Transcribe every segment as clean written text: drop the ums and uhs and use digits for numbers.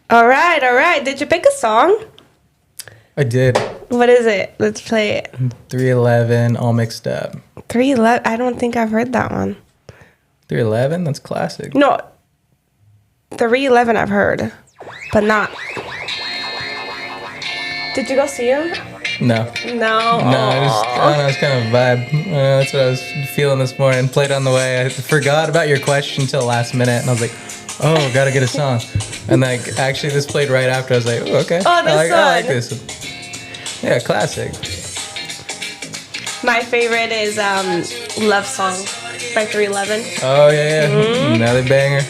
All right. Did you pick a song? I did. What is it? Let's play it. 311, all mixed up. 311. I don't think I've heard that one. 311, that's classic. No. 311 I've heard, but not. Did you go see him? No. No. I don't know, it's kind of a vibe. That's what I was feeling this morning. Played on the way. I forgot about your question until last minute, and I was like, oh, gotta get a song. And like, actually, this played right after. I was like, oh, okay. Oh, this I like song. this. Yeah, classic. My favorite is Love Song by 311. Oh, yeah. Mm-hmm. Another banger.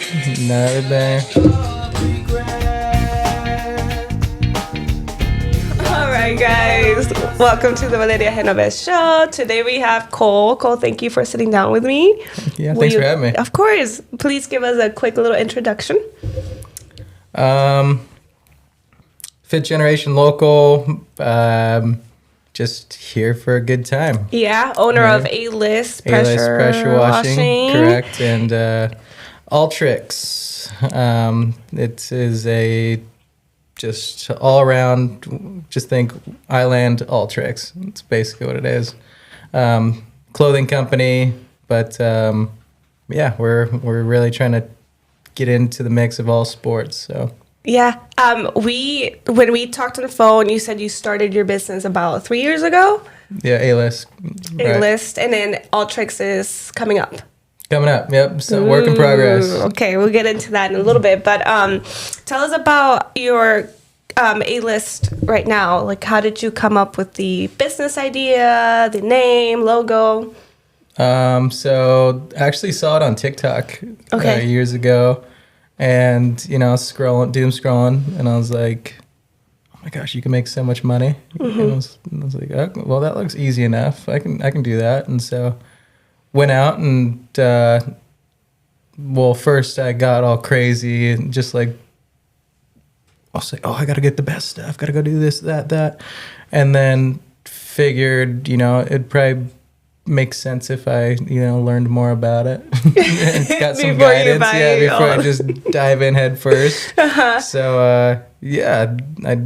All right, guys. Welcome to the Valeria Genoves Show. Today we have Cole. Cole, thank you for sitting down with me. Yeah, thanks for having me. Of course. Please give us a quick little introduction. Fifth generation local, just here for a good time. Yeah, owner of A-List Pressure Washing, correct, and All Tricks. It is a just all around. Just think Island All Tricks. It's basically what it is. Clothing company, but yeah, we're really trying to get into the mix of all sports. So. Yeah. When we talked on the phone, you said you started your business about 3 years ago. Yeah, A-List. A-List, and then All Tricks is coming up. Coming up, yep. So work in progress. Okay, we'll get into that in a little bit. But tell us about your A-List right now. Like, how did you come up with the business idea, the name, logo? So I actually saw it on TikTok years ago. And, doom scrolling, and I was like, oh my gosh, you can make so much money. Mm-hmm. And I was like, oh, well, that looks easy enough. I can do that. And so went out and, first I got all crazy and just like, I was like, oh, I got to get the best stuff. Got to go do this, that. And then figured, it'd probably make sense if I, learned more about it and got some guidance. Before I just dive in head first. Uh-huh. So, I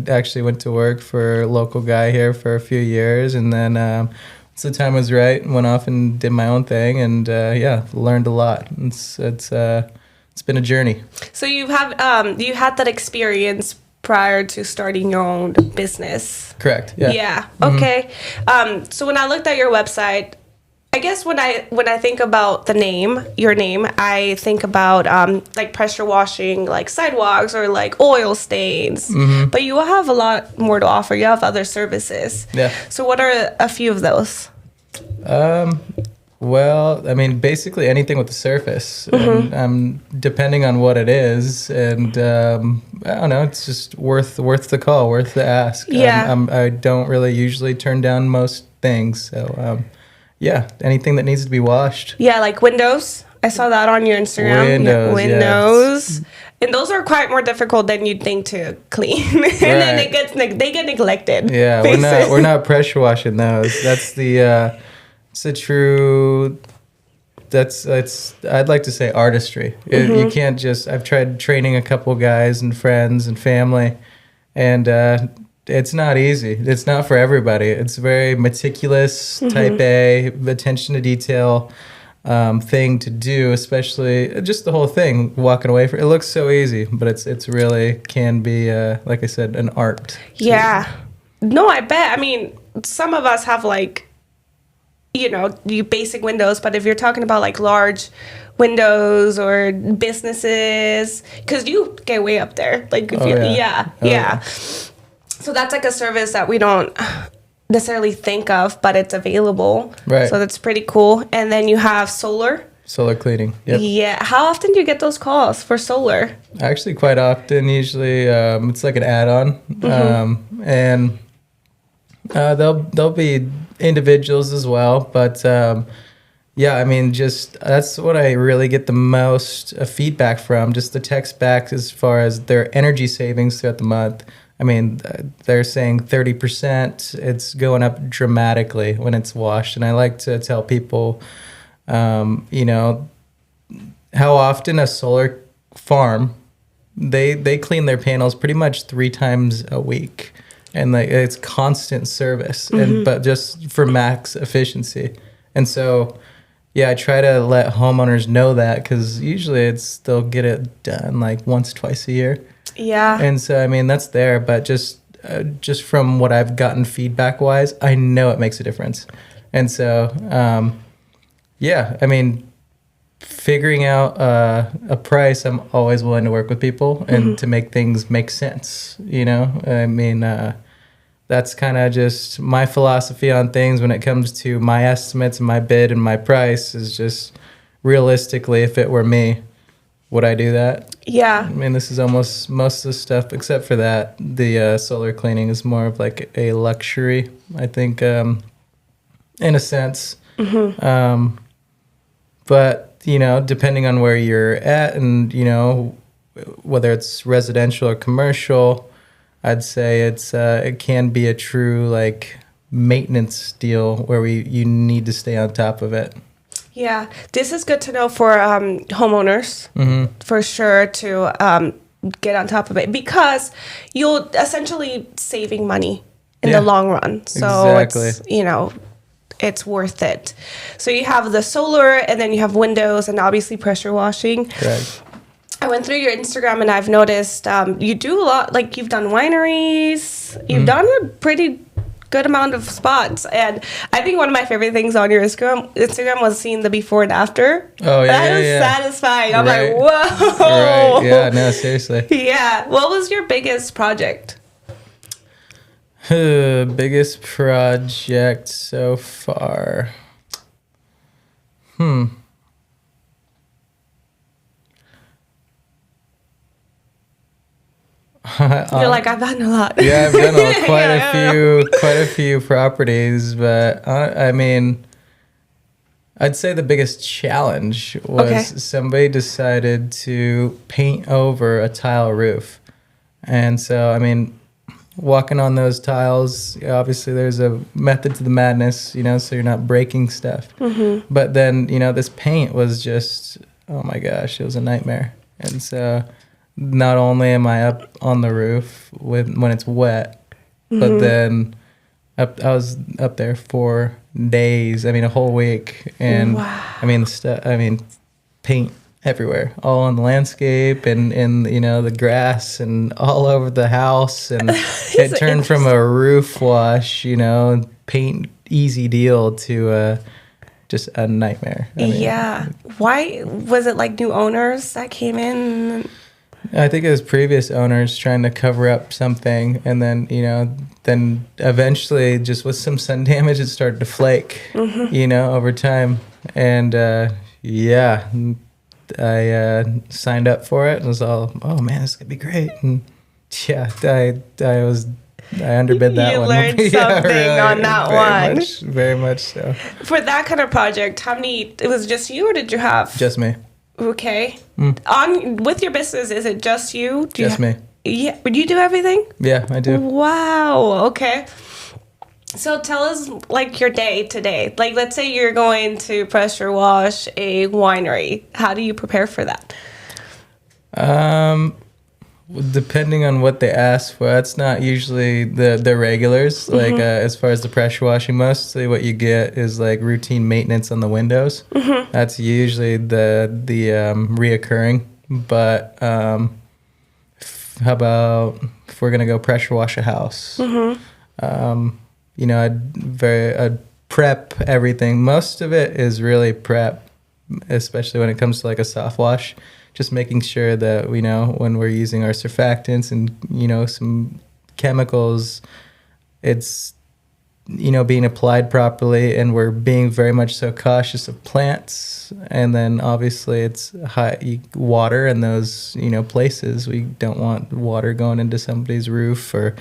actually went to work for a local guy here for a few years, and then once the time was right, went off and did my own thing, and learned a lot. It's been a journey. So you had that experience prior to starting your own business. Correct. Yeah. Yeah. Okay. Mm-hmm. So when I looked at your website, I guess when I think about your name, I think about like pressure washing, like sidewalks or like oil stains. Mm-hmm. But you have a lot more to offer. You have other services. Yeah. So what are a few of those? Well, I mean, basically anything with the surface, mm-hmm. and depending on what it is, and I don't know, it's just worth the call, worth the ask. Yeah. I don't really usually turn down most things, so. Yeah, anything that needs to be washed. Yeah, like windows. I saw that on your Instagram. Windows. Yeah. And those are quite more difficult than you'd think to clean. And then they get neglected. Yeah, we're not pressure washing those. That's it's a true. I'd like to say artistry. Mm-hmm. You can't just. I've tried training a couple guys and friends and family, and. It's not easy. It's not for everybody. It's very meticulous, mm-hmm. type A, attention to detail thing to do, especially just the whole thing, walking away from it. It looks so easy, but it's really can be, like I said, an art. Yeah. No, I bet. I mean, some of us have like, you basic windows, but if you're talking about like large windows or businesses, because you get way up there. Like, yeah. So that's like a service that we don't necessarily think of, but it's available. Right. So that's pretty cool. And then you have solar. Solar cleaning. Yep. Yeah. How often do you get those calls for solar? Actually, quite often. Usually, it's like an add-on, mm-hmm. And they'll be individuals as well. But yeah, I mean, just that's what I really get the most feedback from. Just the text back as far as their energy savings throughout the month. I mean, they're saying 30%. It's going up dramatically when it's washed. And I like to tell people, how often a solar farm they clean their panels pretty much 3 times a week, and like it's constant service, and but just for max efficiency. And so, yeah, I try to let homeowners know that, because usually they'll get it done like once, twice a year. Yeah. And so, I mean, that's there, but just from what I've gotten feedback wise, I know it makes a difference. And so, yeah, I mean, figuring out a price, I'm always willing to work with people and to make things make sense. You know, I mean, that's kind of just my philosophy on things when it comes to my estimates and my bid and my price is just realistically, if it were me, would I do that? Yeah. I mean, this is almost most of the stuff, except for that, the solar cleaning is more of like a luxury, I think, in a sense. But, you know, depending on where you're at and, you know, whether it's residential or commercial, I'd say it can be a true like maintenance deal where you need to stay on top of it. Yeah, this is good to know for homeowners, for sure, to get on top of it, because you'll essentially saving money in the long run. So it's, you know, it's worth it. So you have the solar, and then you have windows, and obviously pressure washing. Correct. I went through your Instagram, and I've noticed you do a lot, like you've done wineries, you've done a pretty good amount of spots, and I think one of my favorite things on your Instagram was seeing the before and after. Oh yeah, that was satisfying. I'm like, whoa. Right. Yeah. No, seriously. Yeah. What was your biggest project? Biggest project so far. You're like, I've done a lot. Yeah, I've done quite a few properties, but I mean, I'd say the biggest challenge was somebody decided to paint over a tile roof, and so I mean, walking on those tiles, obviously there's a method to the madness, you know, so you're not breaking stuff. But then, you know, this paint was just, oh my gosh, it was a nightmare, and so. Not only am I up on the roof when it's wet, but then I was up there for days. I mean, a whole week, and I mean, paint everywhere, all on the landscape and in you know the grass and all over the house, and it turned from a roof wash, you know, paint easy deal to just a nightmare. I mean, yeah. Why was it like new owners that came in? I think it was previous owners trying to cover up something, and then, you know, then eventually just with some sun damage, it started to flake, you know, over time. And, yeah, I signed up for it and was all, oh man, this is going to be great. And yeah, I underbid that one. You learned something really, on that one. Very much so. For that kind of project, it was just you, or did you have? Just me. Okay. With your business, is it just you? Just me. Yeah. Do you do everything? Yeah, I do. Wow. Okay. So tell us like your day today. Like, let's say you're going to pressure wash a winery. How do you prepare for that? Depending on what they ask for, that's not usually the regulars. Like as far as the pressure washing, mostly what you get is like routine maintenance on the windows. That's usually the reoccurring. But how about if we're gonna go pressure wash a house? You know, I'd prep everything. Most of it is really prep, especially when it comes to like a soft wash. Just making sure that we know when we're using our surfactants and, you know, some chemicals, it's, you know, being applied properly, and we're being very much so cautious of plants. And then obviously it's high water in those, you know, places. We don't want water going into somebody's roof or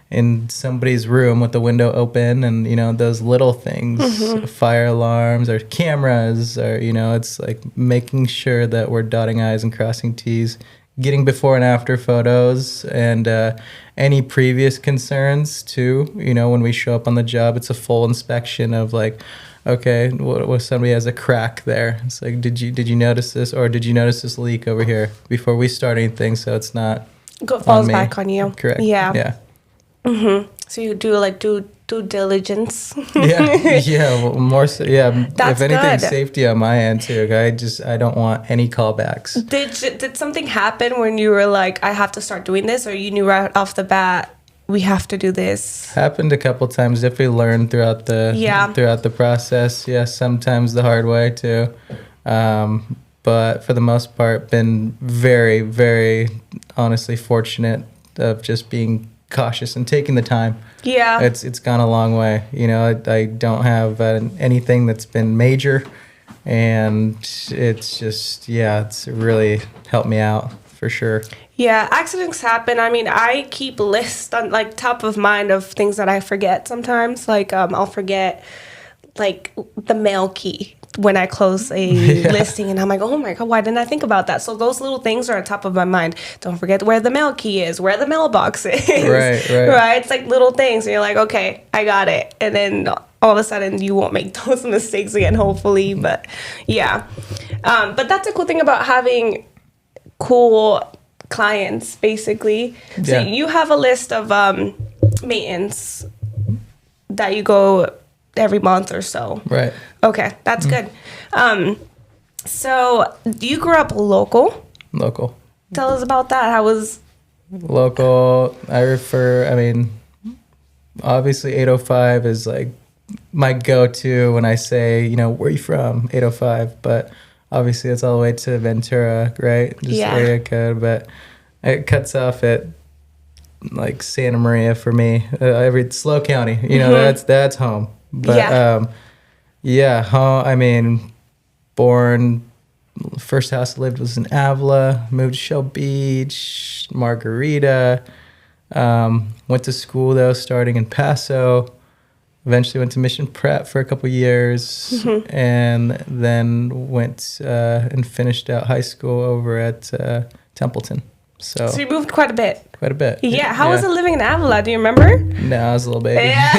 in somebody's room with the window open, and, you know, those little things, fire alarms or cameras, or, you know, it's like making sure that we're dotting I's and crossing T's, getting before and after photos, and any previous concerns too. You know, when we show up on the job, it's a full inspection of like, okay, what somebody has a crack there. It's like, did you notice this, or did you notice this leak over here before we start anything? So it's not Falls back on you. Correct. Yeah. Yeah. So you do like due diligence. Yeah. Well, more so. Yeah. That's if anything, good. safety on my end too. I don't want any callbacks. Did something happen when you were like, I have to start doing this, or you knew right off the bat, we have to do this? Happened a couple times. Definitely learned throughout the process. Yeah. Sometimes the hard way too. But for the most part, been very, very honestly fortunate of just being cautious and taking the time. Yeah. It's gone a long way. You know, I don't have anything that's been major, and it's just, it's really helped me out for sure. Yeah, accidents happen. I mean, I keep lists on like top of mind of things that I forget sometimes. Like I'll forget like the mail key when I close a listing, and I'm like, oh my God, why didn't I think about that? So those little things are on top of my mind. Don't forget where the mail key is, where the mailbox is. Right. It's like little things, and you're like, okay, I got it. And then all of a sudden you won't make those mistakes again, hopefully. But yeah. But that's a cool thing about having cool clients, basically. So you have a list of maintenance that you go every month or so. Right. Okay, that's good. So you grew up local. Tell us about that. How was local? I mean, obviously 805 is like my go-to when I say, where are you from? 805, but obviously it's all the way to Ventura, right? Just area code, but it cuts off at like Santa Maria for me. Every SLO County, that's home. But home. I mean, born. First house I lived was in Avila. Moved to Shell Beach, Margarita. Went to school though, starting in Paso. Eventually went to Mission Prep for a couple years, and then went and finished out high school over at Templeton. So you moved quite a bit. Yeah. How was it living in Avila? Do you remember? No, I was a little baby. Yeah.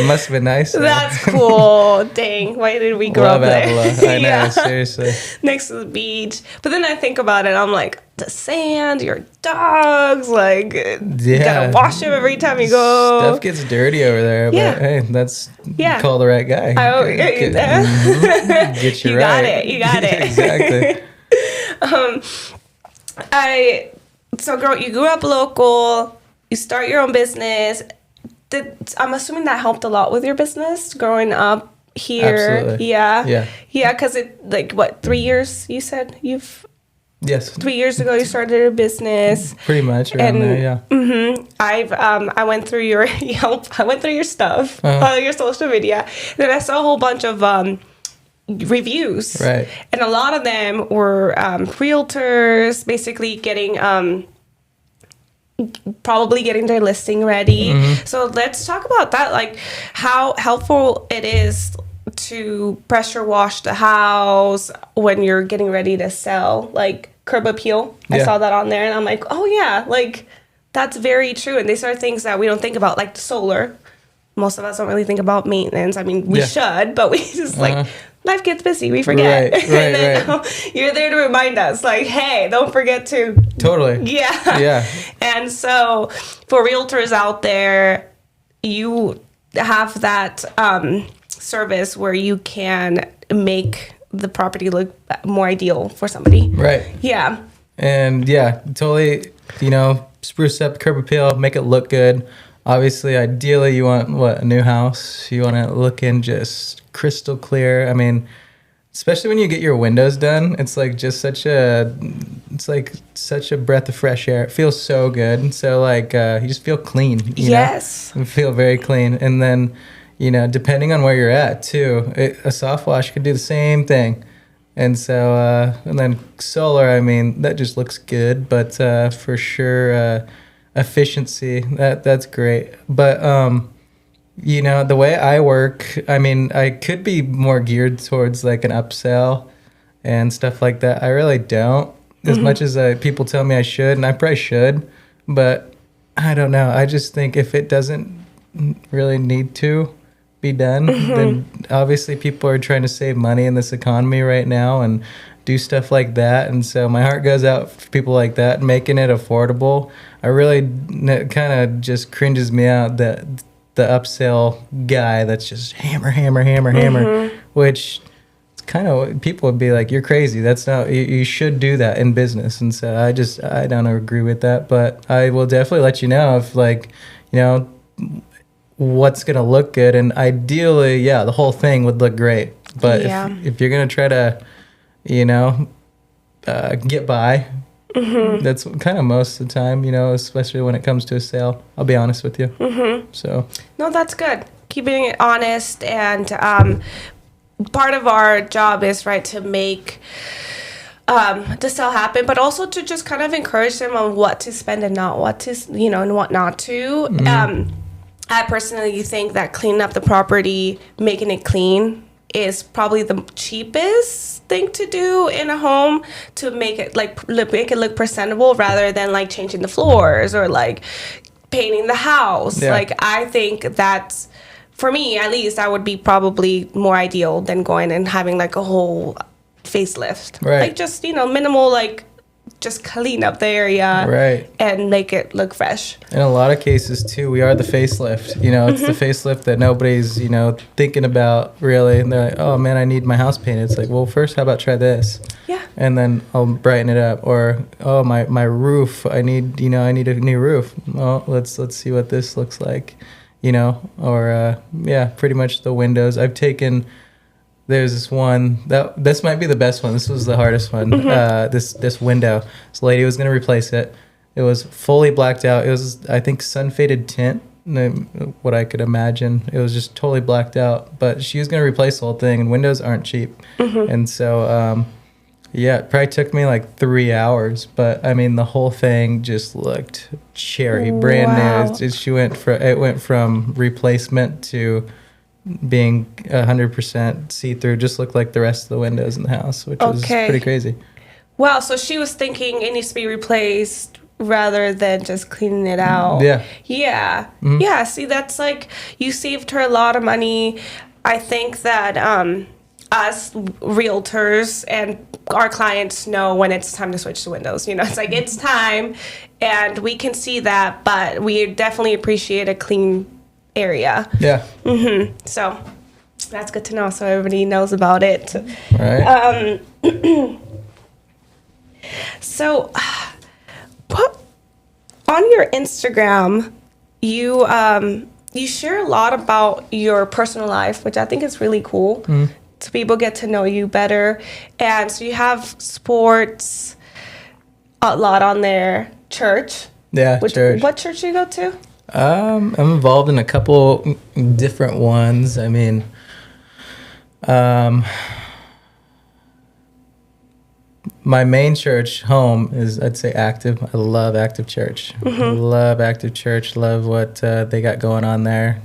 Must have been nice. That's cool. Dang. Why did we grow up there? Avila. I know, seriously. Next to the beach. But then I think about it, I'm like, the sand, your dogs, like, you gotta wash them every time you go. Stuff gets dirty over there, but hey, that's, call the right guy. Get you right. You got it. Exactly. You grew up local, you start your own business. I'm assuming that helped a lot with your business growing up here. Absolutely. Yeah, because it, like, what, 3 years you said you've... Yes. 3 years ago you started a business. Pretty much around there, yeah. I went through your Yelp, I went through your stuff, your social media, and I saw a whole bunch of reviews, right? And a lot of them were realtors basically probably getting their listing ready. So let's talk about that, like how helpful it is to pressure wash the house when you're getting ready to sell, like curb appeal. I saw that on there, and I'm like, oh yeah, like that's very true. And these are things that we don't think about, like the solar. Most of us don't really think about maintenance. I mean, we should, but we just like, life gets busy. We forget. Right. You're there to remind us, like, hey, don't forget to. Totally. Yeah. And so for realtors out there, you have that service where you can make the property look more ideal for somebody. Right. Yeah. And totally, spruce up, curb appeal, make it look good. Obviously, ideally, you want a new house. You want to look in just crystal clear. I mean, especially when you get your windows done, it's like just such a breath of fresh air. It feels so good. So like you just feel clean. You know? You feel very clean. And then, depending on where you're at too, a soft wash could do the same thing. And so and then solar, I mean, that just looks good. But for sure. Efficiency, that's great. But the way I work, I mean, I could be more geared towards like an upsell and stuff like that. I really don't, as much as people tell me I should, and I probably should, but I don't know. I just think if it doesn't really need to, be done. Then obviously people are trying to save money in this economy right now and do stuff like that. And so my heart goes out for people like that, making it affordable. I really kind of just cringes me out that the upsell guy that's just hammer, which it's kind of, people would be like, you're crazy. That's not, you should do that in business. And so I don't agree with that, but I will definitely let you know if, like, you know, what's going to look good. And ideally, yeah, the whole thing would look great. But if you're going to try to, you know, get by, that's kind of most of the time, you know, especially when it comes to a sale. I'll be honest with you. So no, that's good. Keeping it honest, and part of our job is, right, to make the sale happen, but also to just kind of encourage them on what to spend and not what to, you know, and what not to. I personally think that cleaning up the property, making it clean, is probably the cheapest thing to do in a home to make it make it look presentable, rather than like changing the floors or like painting the house. Like, I think that's, for me at least, that would be probably more ideal than going and having like a whole facelift. Like, just, you know, minimal, like, just clean up the area and make it look fresh. In a lot of cases too, we are the facelift. You know, it's the facelift that nobody's, you know, thinking about really. And they're like, oh man, I need my house painted. It's like, well, first, how about try this? And then I'll brighten it up. Or, oh, my roof, I need a new roof. Well, let's see what this looks like, you know. Or pretty much the windows. I've taken, there's this one, this might be the best one. This was the hardest one. This window. This lady was going to replace it. It was fully blacked out. It was, I think, sun-faded tint, what I could imagine. It was just totally blacked out. But she was going to replace the whole thing, and windows aren't cheap. And so, it probably took me like 3 hours. But, I mean, the whole thing just looked cherry, brand new. It went from replacement to being 100% see-through, just looked like the rest of the windows in the house, which was pretty crazy. Wow, so she was thinking it needs to be replaced rather than just cleaning it out. Yeah, see, that's like, you saved her a lot of money. I think that us realtors and our clients know when it's time to switch to windows. You know, it's like, it's time, and we can see that, but we definitely appreciate a clean area. So that's good to know, so everybody knows about it. So on your Instagram, you share a lot about your personal life, which I think is really cool. So people get to know you better. And so you have sports a lot on there, church. Church. What church do you go to? I'm involved in a couple different ones. I mean, my main church home is, I'd say, active. I love active church. Love active church. Love what they got going on there.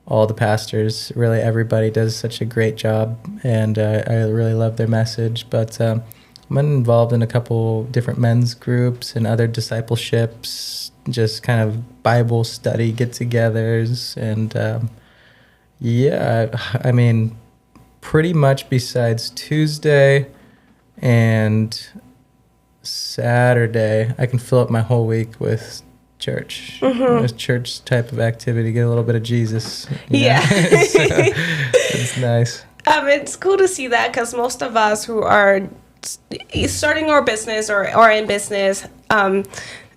All the pastors, really everybody does such a great job, and I really love their message. But I'm involved in a couple different men's groups and other discipleships, just kind of Bible study get-togethers. And I mean, pretty much besides Tuesday and Saturday, I can fill up my whole week with church. Church type of activity, get a little bit of Jesus. So, it's nice. It's cool to see that, because most of us who are starting our business or are in business,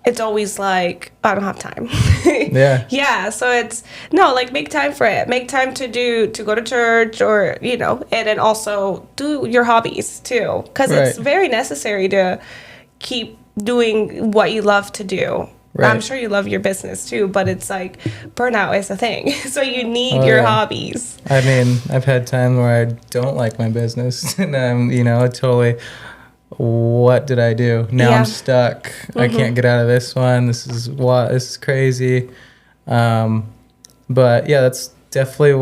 it's always like, I don't have time. So it's, no, like, make time for it. Make time to go to church, or, you know, and then also do your hobbies too, because it's very necessary to keep doing what you love to do. I'm sure you love your business too, but it's like, burnout is a thing. So you need your hobbies. I mean, I've had times where I don't like my business, and I'm, you know, totally, what did I do? Now I'm stuck. I can't get out of this one. This is crazy. But yeah, that's definitely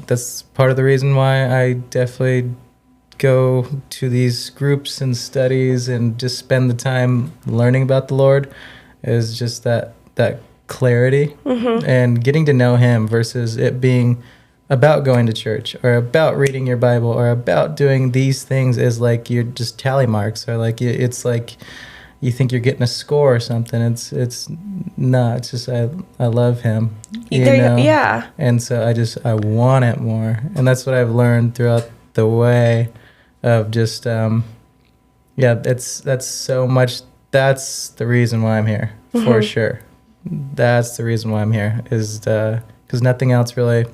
that's part of the reason why I definitely go to these groups and studies and just spend the time learning about the Lord, is just that clarity and getting to know him versus it being about going to church or about reading your Bible or about doing these things is like you're just tally marks, or like it's like you think you're getting a score or something. It's not. It's just I love him, you know? Yeah. And so I want it more, and that's what I've learned throughout the way of just that's so much. That's the reason why I'm here for sure. That's the reason why I'm here is because nothing else really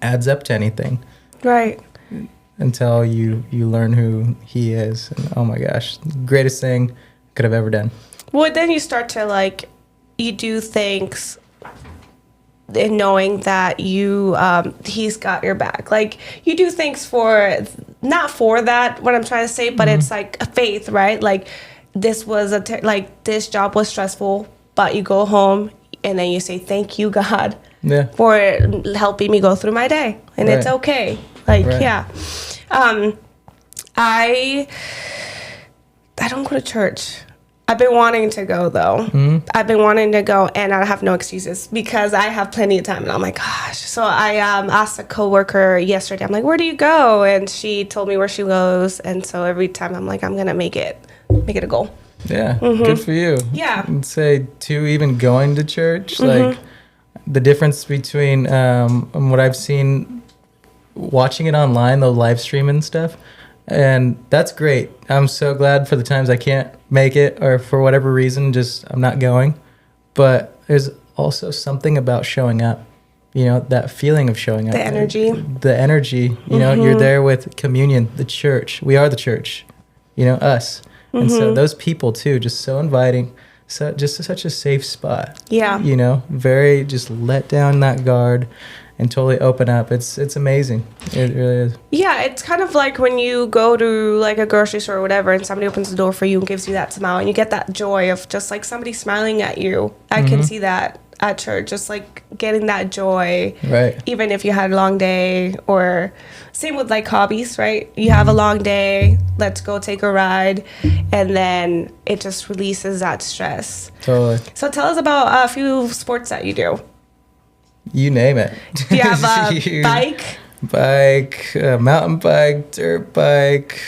adds up to anything, right? Until you learn who he is. And oh my gosh, greatest thing I could have ever done. Well, then you start to like, you do things in knowing that you he's got your back. Like you do things for, not for that, what I'm trying to say, but it's like a faith, right? Like this was this job was stressful, but you go home and then you say, thank you, God, for helping me go through my day. And it's okay. Like, yeah. I don't go to church. I've been wanting to go, though. I've been wanting to go, and I have no excuses because I have plenty of time. And I'm like, gosh. So I asked a coworker yesterday, I'm like, where do you go? And she told me where she goes. And so every time I'm like, I'm going to make it a goal. Yeah, good for you. Yeah. I'd say, too, even going to church, like the difference between what I've seen watching it online, the live stream and stuff, and that's great. I'm so glad for the times I can't make it or for whatever reason, just I'm not going. But there's also something about showing up, you know, that feeling of showing up. The energy, you know, you're there with communion, the church. We are the church, you know, us. And so those people too, just so inviting, so just such a safe spot. Yeah. You know, very just let down that guard and totally open up. It's amazing. It really is. Yeah, it's kind of like when you go to like a grocery store or whatever and somebody opens the door for you and gives you that smile and you get that joy of just like somebody smiling at you. I can see that at church, just like getting that joy. Right. Even if you had a long day, or same with like hobbies, right? You have a long day, let's go take a ride, and then it just releases that stress. Totally. So tell us about a few sports that you do. You name it. Do you have a bike? Mountain bike, dirt bike,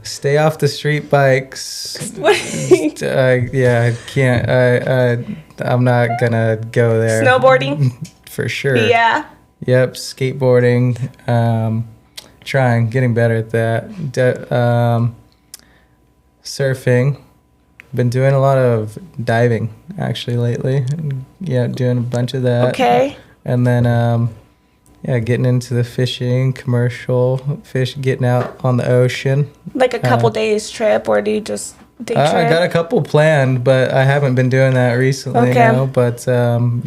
stay off the street bikes. I can't. I'm not gonna go there. Snowboarding? For sure. Yeah. Yep, skateboarding. Getting better at that. Surfing. Been doing a lot of diving actually lately. Yeah, doing a bunch of that. Okay. And then getting into the fishing, getting out on the ocean. Like a couple days trip, or do you just day trip? I got a couple planned, but I haven't been doing that recently. Okay. No, but then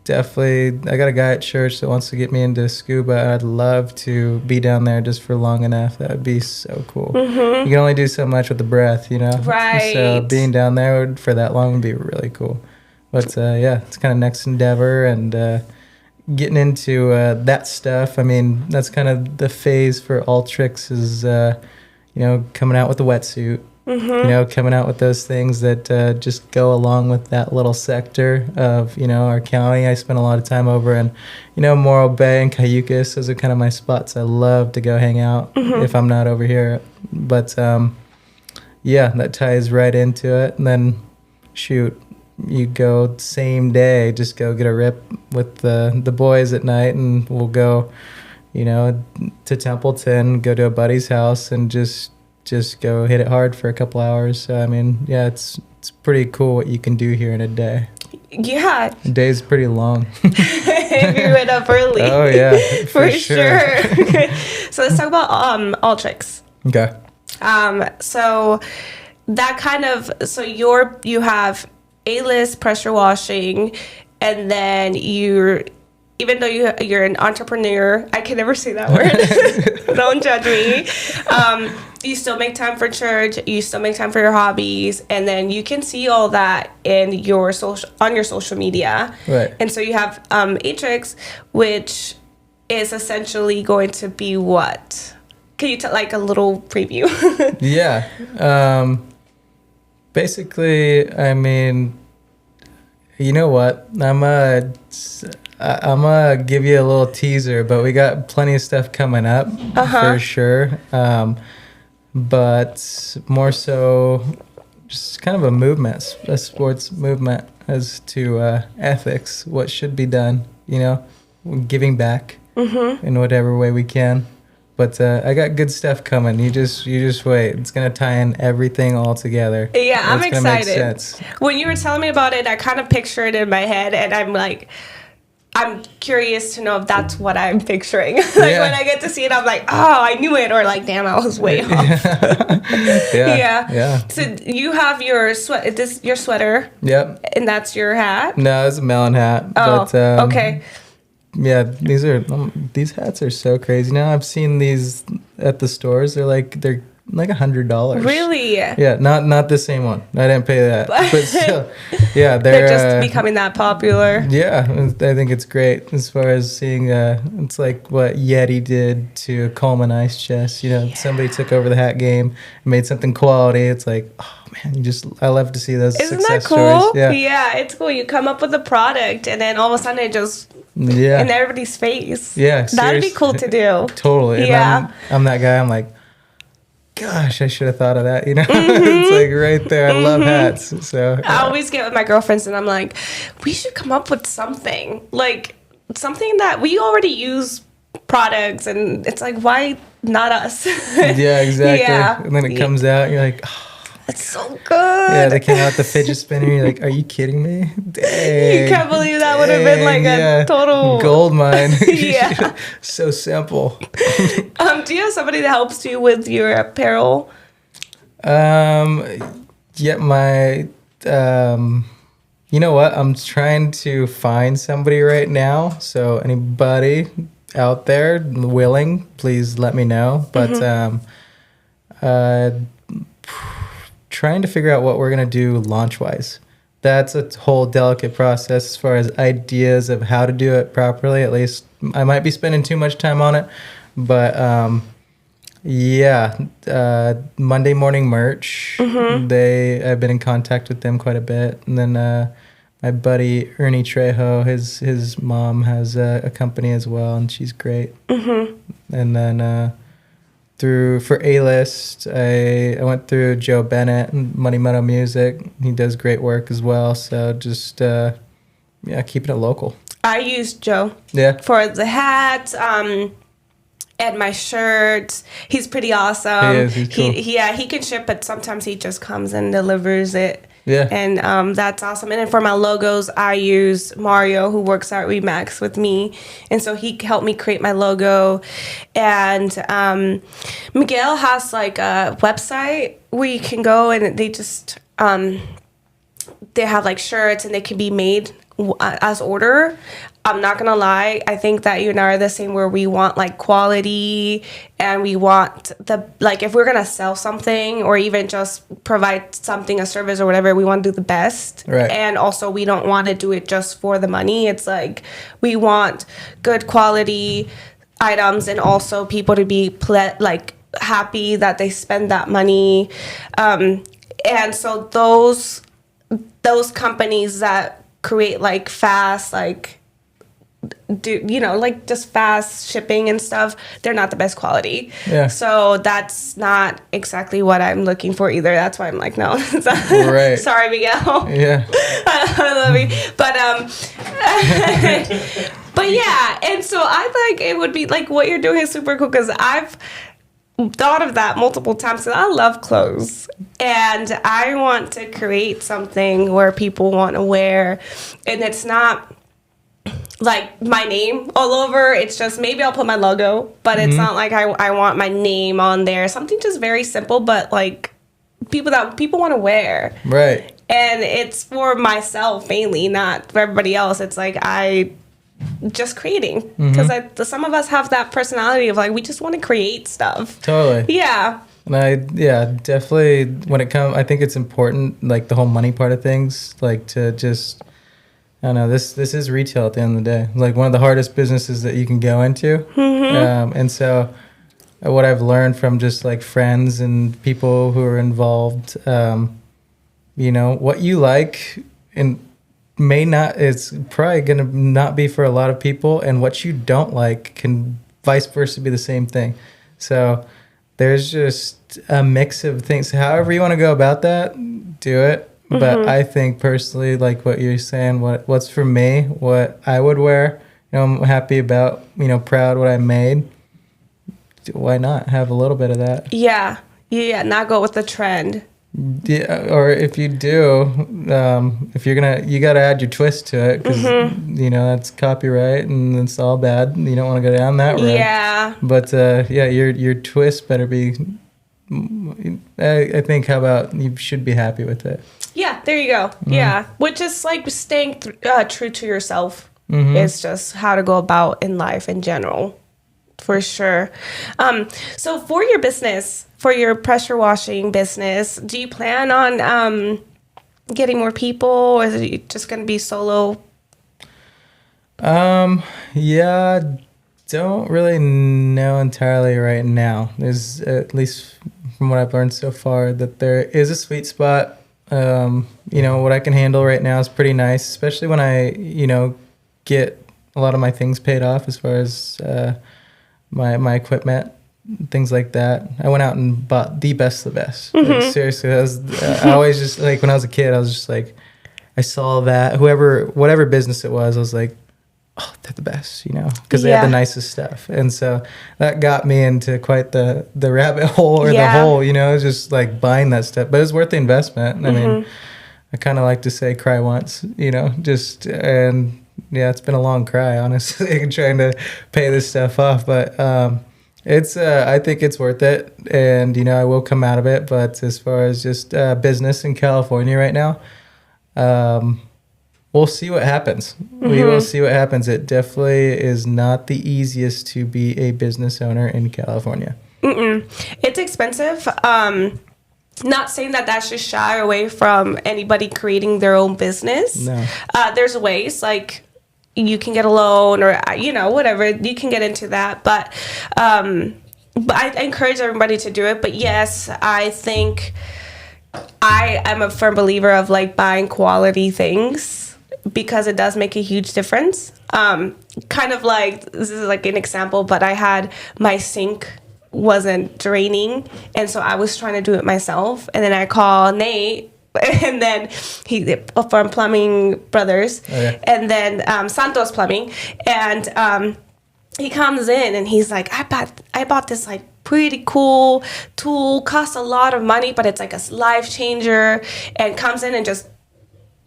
definitely I got a guy at church that wants to get me into scuba. I'd love to be down there just for long enough. That would be so cool. You can only do so much with the breath, you know? Right. So being down there for that long would be really cool. But it's kind of next endeavor, and getting into that stuff. I mean, that's kind of the phase for Alteryx is, coming out with the wetsuit. You know, coming out with those things that just go along with that little sector of, our county. I spent a lot of time over in, Morro Bay and Cayucas. Those are kind of my spots. I love to go hang out if I'm not over here. But, that ties right into it. And then, you go same day, just go get a rip with the boys at night, and we'll go, to Templeton, go to a buddy's house, and just go hit it hard for a couple hours. So, I mean, it's pretty cool what you can do here in a day. Yeah. A day's pretty long. If you went up early. Oh, yeah. For sure. So let's talk about Alteryx. Okay. So that kind of, you have A-list pressure washing, and then even though you're an entrepreneur, I can never say that word. Don't judge me. You still make time for church. You still make time for your hobbies, and then you can see all that on your social media. Right. And so you have Atrix, which is essentially going to be what? Can you tell like a little preview? Yeah. Basically, I mean, you know what? I'm gonna give you a little teaser, but we got plenty of stuff coming up for sure. But more so, just kind of a movement, a sports movement as to ethics, what should be done. You know, giving back in whatever way we can. But I got good stuff coming. You just wait. It's gonna tie in everything all together. Yeah, I'm it's gonna excited. Make sense. When you were telling me about it, I kind of picture it in my head, and I'm curious to know if that's what I'm picturing. When I get to see it, I'm like, oh, I knew it, or like, damn, I was way off. Yeah. So you have your your sweater. Yep. And that's your hat. No, it's a melon hat. Oh, but, okay. Yeah, these hats are so crazy now. I've seen these at the stores. They're like $100. Really? Yeah, not the same one. I didn't pay that, but still, yeah, they're just becoming that popular. Yeah, I think it's great as far as seeing. It's like what Yeti did to Coleman Ice Chest. You know, somebody took over the hat game and made something quality. It's like, oh man, I love to see those Isn't success that cool? stories. Yeah, it's cool. You come up with a product, and then all of a sudden it just in everybody's face. Yeah, that'd be cool to do. Totally. Yeah, and I'm that guy. I'm like, gosh, I should have thought of that. You know, it's like right there. I love hats. So I always get with my girlfriends, and I'm like, we should come up with something that we already use products, and it's like, why not us? Yeah, exactly. Yeah. And then it comes out, and you're like, oh. That's so good. Yeah, they came out with the fidget spinner. You're like, are you kidding me? Dang. You can't believe that would have been like a total gold mine. Yeah. So simple. Do you have somebody that helps you with your apparel? Yeah, my you know what? I'm trying to find somebody right now. So anybody out there willing, please let me know. But trying to figure out what we're going to do launch-wise. That's a whole delicate process as far as ideas of how to do it properly. At least I might be spending too much time on it. But, Monday Morning Merch, I've been in contact with them quite a bit. And then my buddy Ernie Trejo, his mom has a company as well, and she's great. And then... for A-List, I went through Joe Bennett and Money Meadow Music. He does great work as well. So just, keeping it local. I use Joe. Yeah. For the hats, and my shirts. He's pretty awesome. He is. He's cool. He can ship, but sometimes he just comes and delivers it. Yeah. And that's awesome. And then for my logos, I use Mario, who works at Remax with me. And so he helped me create my logo. And Miguel has like a website where you can go and they just, they have like shirts and they can be made as order. I'm not gonna lie, I think that you and I are the same, where we want like quality, and we want if we're gonna sell something or even just provide something, a service or whatever, we want to do the best. Right. And also we don't want to do it just for the money. It's like we want good quality items and also people to be happy that they spend that money. And so those companies that create like fast just fast shipping and stuff, they're not the best quality. Yeah. So that's not exactly what I'm looking for either. That's why I'm like, no. Right. Sorry, Miguel. Yeah. I love you. But yeah, and so I think it would be like what you're doing is super cool, because I've thought of that multiple times, because I love clothes and I want to create something where people want to wear, and it's not like my name all over. It's just maybe I'll put my logo, but it's not like I want my name on there. Something just very simple, but like people want to wear. Right. And it's for myself mainly, not for everybody else. It's like I just creating, because some of us have that personality of like we just want to create stuff. Totally. Yeah. And definitely when it comes, I think it's important, like the whole money part of things, like to just, I don't know, this is retail at the end of the day. Like one of the hardest businesses that you can go into. And so what I've learned from just like friends and people who are involved, what you like and may not, it's probably going to not be for a lot of people, and what you don't like can vice versa be the same thing. So there's just a mix of things. However you want to go about that, do it. But I think personally, like what you're saying, what's for me, what I would wear, I'm happy about, proud what I made. Why not have a little bit of that? Yeah, not go with the trend. Yeah, or if you do, if you're you got to add your twist to it, because that's copyright and it's all bad. You don't want to go down that road. Yeah. But your twist better be. I think. How about you should be happy with it. Yeah, there you go. Yeah, which is like staying true to yourself. It's just how to go about in life in general, for sure. So for your business, for your pressure washing business, do you plan on getting more people, or is it just going to be solo? Yeah, don't really know entirely right now. There's, at least from what I've learned so far, that there is a sweet spot. What I can handle right now is pretty nice, especially when I, get a lot of my things paid off as far as my equipment, things like that. I went out and bought the best of the best. Like, seriously, I always just, like, when I was a kid, I was just like, I saw that whatever business it was, I was like, oh, they're the best, because they had the nicest stuff. And so that got me into quite the rabbit hole or the hole, just like buying that stuff. But it's worth the investment. I mean, I kind of like to say cry once, and it's been a long cry, honestly, trying to pay this stuff off. But it's I think it's worth it, and I will come out of it. But as far as just business in California right now, we'll see what happens. We will see what happens. It definitely is not the easiest to be a business owner in California. It's expensive. Not saying that should shy away from anybody creating their own business. No. There's ways, like you can get a loan or, whatever. You can get into that. But I encourage everybody to do it. But yes, I think I am a firm believer of like buying quality things, because it does make a huge difference. Kind of like, this is like an example, but I had my sink wasn't draining, and so I was trying to do it myself, and then I call Nate, and then he from Plumbing Brothers, and then Santos Plumbing, and he comes in and he's like, I bought this like pretty cool tool, costs a lot of money, but it's like a life changer, and comes in and just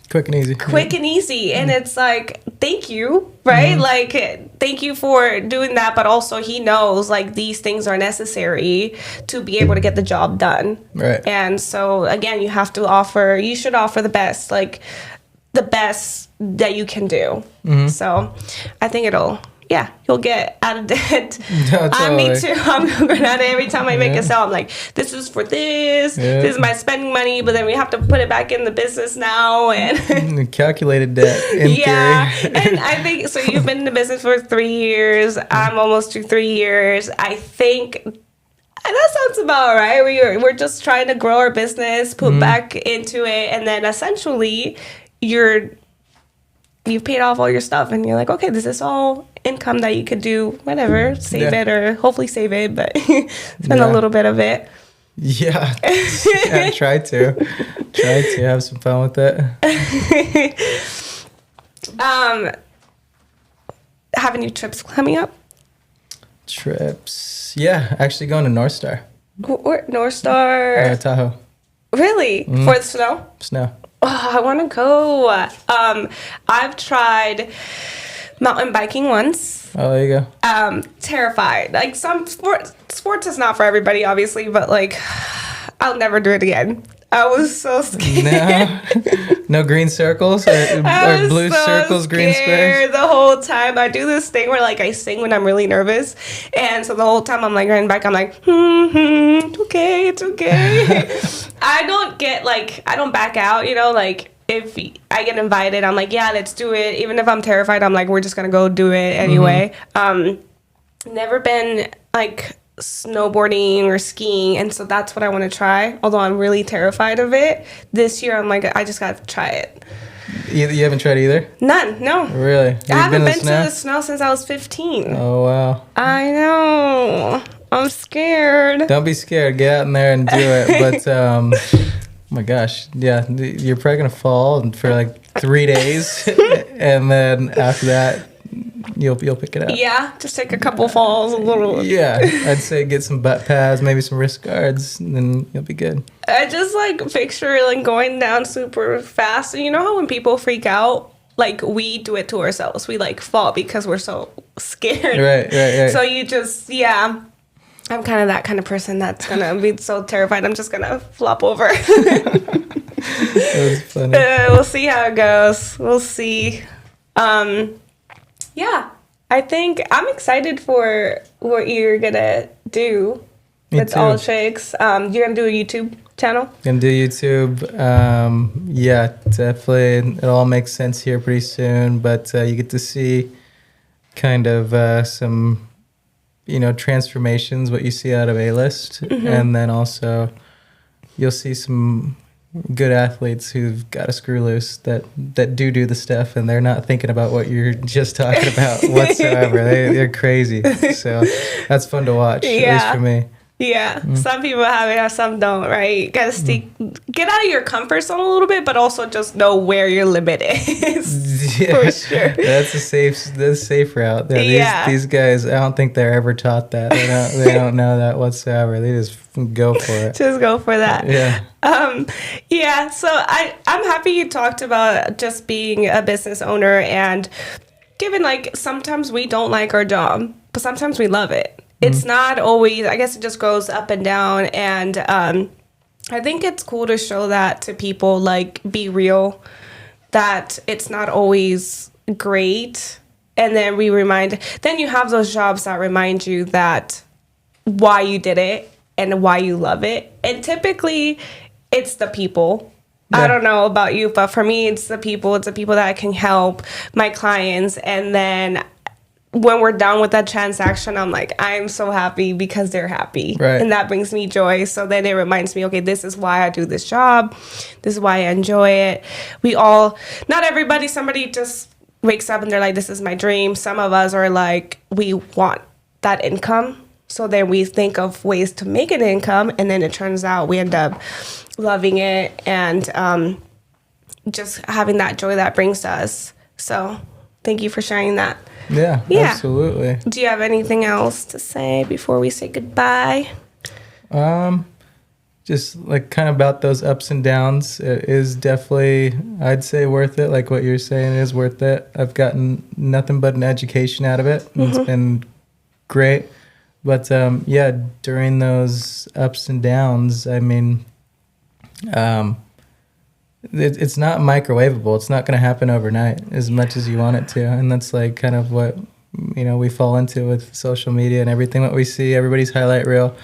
quick and easy. And it's like, thank you, right? Like, thank you for doing that. But also he knows like these things are necessary to be able to get the job done. Right. And so again, you should offer the best, like the best that you can do. So I think you'll get out of debt. No, totally. Me too. I'm going at it every time I make a sale. I'm like, this is for this. Yeah. This is my spending money, but then we have to put it back in the business now. And calculated debt in theory. And I think, so you've been in the business for 3 years. I'm almost to 3 years. I think that sounds about right. We're just trying to grow our business, put back into it, and then essentially you've paid off all your stuff, and you're like, okay, this is all income that you could do whatever, save it, or hopefully save it, but spend a little bit of it. Yeah. Try to have some fun with it. Have any trips coming up? Trips, actually going to North Star. North Star? Tahoe. Really? For the snow? Snow. Oh, I want to go. I've tried mountain biking once. Oh, there you go. Terrified. Like, some sports is not for everybody, obviously, but like, I'll never do it again. I was so scared. No green circles or blue circles, green squares. The whole time I do this thing where like I sing when I'm really nervous, and so the whole time I'm like riding back, I'm like, it's okay. I don't back out, like if I get invited, I'm like, yeah, let's do it. Even if I'm terrified, I'm like, we're just gonna go do it anyway. Never been like snowboarding or skiing, and so that's what I want to try, although I'm really terrified of it. This year I'm like, I just gotta try it. You haven't tried either? None, no. Really? I haven't been to the snow since I was 15. Oh, wow. I know. I'm scared. Don't be scared. Get out in there and do it. But, oh my gosh. Yeah, you're probably going to fall for like 3 days. And then after that, you'll pick it up. Yeah, just take a couple falls, a little. Yeah, I'd say get some butt pads, maybe some wrist guards, and then you'll be good. I just like picture like going down super fast. And you know how when people freak out, like we do it to ourselves. We like fall because we're so scared. Right. So you just, yeah. I'm kind of that kind of person that's gonna be so terrified. I'm just gonna flop over. That was funny. We'll see how it goes. We'll see. Yeah, I think I'm excited for what you're gonna do. Me with too. All Chicks. You're gonna do a YouTube channel? Gonna do YouTube. Yeah, definitely. It all makes sense here pretty soon. But you get to see kind of some, transformations, what you see out of A-list. Mm-hmm. And then also you'll see some good athletes who've got a screw loose that do the stuff, and they're not thinking about what you're just talking about whatsoever. They're crazy. So that's fun to watch, at least for me. Yeah, some people have it, some don't, right? You gotta get out of your comfort zone a little bit, but also just know where your limit is. Yeah, for sure. That's a safe route. These guys, I don't think they're ever taught that. They don't know that whatsoever. They just go for it. Just go for that. Yeah. Yeah. So I'm happy you talked about just being a business owner, and given like sometimes we don't like our job, but sometimes we love it. It's not always, I guess it just goes up and down. And I think it's cool to show that to people, like be real, that it's not always great. And then then you have those jobs that remind you that why you did it and why you love it. And typically it's the people. Yeah. I don't know about you, but for me, it's the people. It's the people that I can help, my clients. And then when we're done with that transaction, I'm like, I'm so happy because they're happy. Right. And that brings me joy. So then it reminds me, okay, this is why I do this job. This is why I enjoy it. Not everybody, somebody just wakes up and they're like, this is my dream. Some of us are like, we want that income. So then we think of ways to make an income. And then it turns out we end up loving it and just having that joy that brings to us. So thank you for sharing that. Yeah, absolutely. Do you have anything else to say before we say goodbye? Just like kind of about those ups and downs. It is definitely, I'd say, worth it. Like what you're saying, it is worth it. I've gotten nothing but an education out of it. Mm-hmm. It's been great. But yeah, during those ups and downs, I mean, it's not microwavable. It's not going to happen overnight as much as you want it to. And that's like kind of what, we fall into with social media and everything that we see, everybody's highlight reel.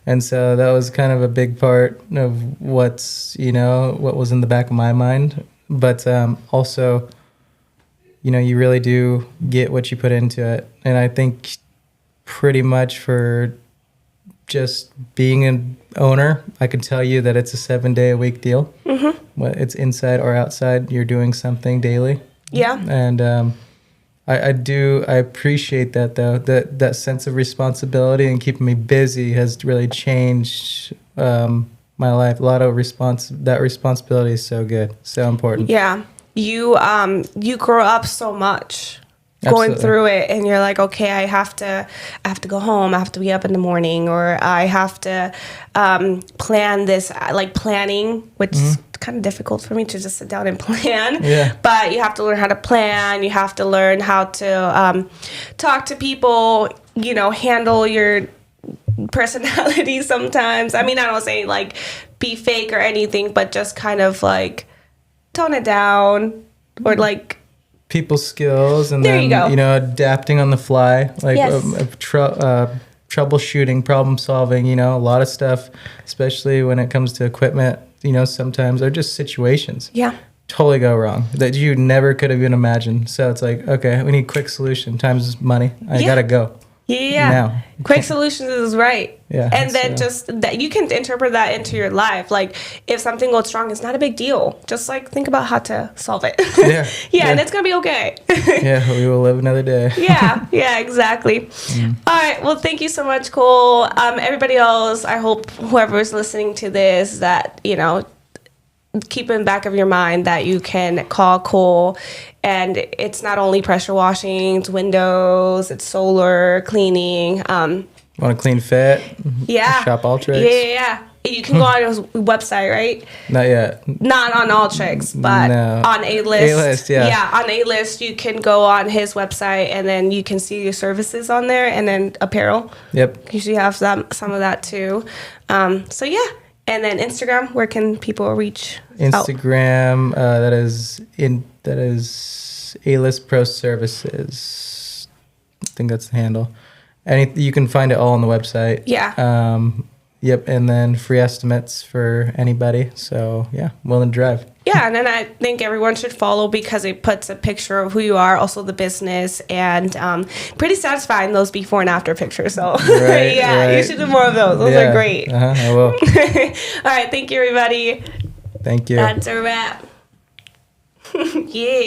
And so that was kind of a big part of what was in the back of my mind. But also, you really do get what you put into it. And I think pretty much for just being an owner, I can tell you that it's a 7-day-a-week deal. Mm-hmm. Whether it's inside or outside, you're doing something daily. Yeah. And I appreciate that, though. That sense of responsibility and keeping me busy has really changed my life. A lot of that responsibility is so good, so important. Yeah. You grow up so much. Going Absolutely. Through it, and you're like, okay, I have to go home. I have to be up in the morning, or I have to plan this, like planning, which is kind of difficult for me to just sit down and plan. Yeah. But you have to learn how to plan. You have to learn how to talk to people. Handle your personality sometimes. I mean, I don't say like be fake or anything, but just kind of like tone it down, or like. People skills, and there then adapting on the fly, like yes. Troubleshooting, problem solving, a lot of stuff, especially when it comes to equipment, sometimes they're just situations totally go wrong that you never could have even imagined. So it's like, okay, we need quick solution. Time's money. I gotta go. Yeah. now. Quick solutions is right. Yeah, And then so- just that you can interpret that into your life. Like if something goes wrong, it's not a big deal. Just like think about how to solve it. Yeah. Yeah, and it's gonna be okay. Yeah, we will live another day. Yeah, exactly. All right, well, thank you so much, Cole. Everybody else, I hope whoever's listening to this that, you know, keep in the back of your mind that you can call Cole, and it's not only pressure washing, it's windows, it's solar cleaning. Want a clean fit? Yeah. Shop Ultrix? Yeah. You can go on his website, right? Not yet. Not on Ultrix, but No. on A-List. A-List, yeah. Yeah, on A-List, you can go on his website, and then you can see your services on there, and then apparel. Yep. Because you have some of that too. So yeah. And then Instagram, where can people reach out? Instagram, that is A-List Pro Services. I think that's the handle. You can find it all on the website. Yeah. Yep, and then free estimates for anybody. So yeah, willing to drive. Yeah, and then I think everyone should follow because it puts a picture of who you are, also the business, and pretty satisfying, those before and after pictures. So Right, yeah, you right. should do more of those. Those are great. I will. All right, thank you, everybody. Thank you. That's a wrap. Yeah.